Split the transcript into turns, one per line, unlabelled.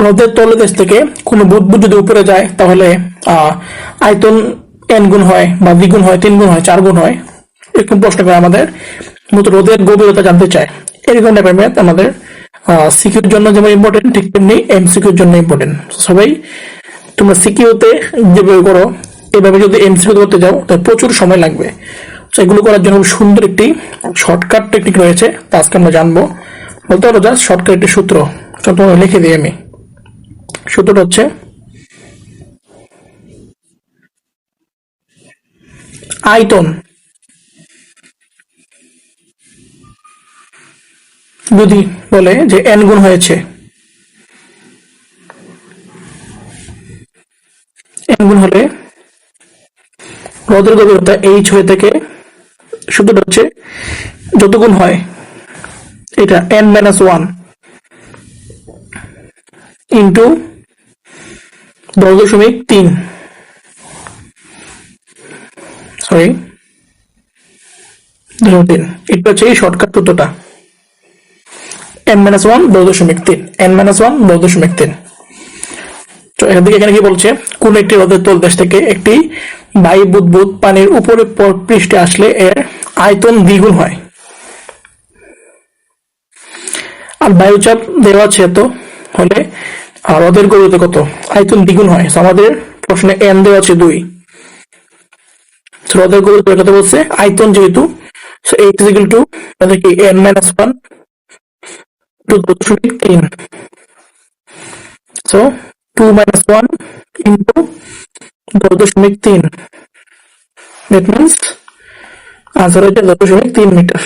হ্রদের তলদেশ থেকে কোনো বুদবুদ যদি উপরে যায় তাহলে আয়তন n গুণ হয় বা দ্বিগুণ হয়, 3 গুণ হয়, 4 গুণ হয়, এরকম প্রশ্ন করে আমাদের মূলত হ্রদের গভীরতা জানতে চায়। এরকম টাইপের ম্যাথ আমাদের সিকিউর জন্য যেমন ইম্পর্টেন্ট, ঠিক তেমনি এমসিকিউর জন্য ইম্পর্টেন্ট। সবাই তোমরা সিকিউতে যেভাবে করো এভাবে যদি এমসিকিউ করতে যাও তাহলে প্রচুর সময় লাগবে। তো এগুলো করার জন্য সুন্দর একটি শর্টকাট টেকনিক রয়েছে, তা আজকে আমরা জানবো। বলতে পারো জাস্ট শর্টকাট একটি সূত্র, তোমাকে লিখে দিই আমি। সূত্রটা হচ্ছে আয়তন যদি বলে যে n গুণ হয়েছে, n গুণ হলে হ্রদের গভীরতা h হয়ে থেকে, সূত্রটা হচ্ছে যত গুণ হয় এটা n-1 ইন্টু 10.3, সরি 10.3, এটা হচ্ছে এই শর্টকাট সূত্রটা। n-1 10.3, n-1 10.3। তো এখান থেকে এখানে কি বলছে, কোন একটি হ্রদের তলদেশ থেকে একটি বায়ু বুদবুদ পানির উপরে পৃষ্ঠে আসলে এর আয়তন দ্বিগুণ হয়। আর বায়ুচাপ দেওয়া আছে এত হলে হ্রদের গভীরতা কত, আয়তন দ্বিগুণ হয়। আমাদের প্রশ্নে n দেওয়া আছে 2, হ্রদের গভীরতা কত বলছে, আয়তন যেহেতু, so h is equal to তাহলে কি n-1 to 10.3, so 2 minus 1 into 10.3, that means answer हो जाए 10.3 मीटर।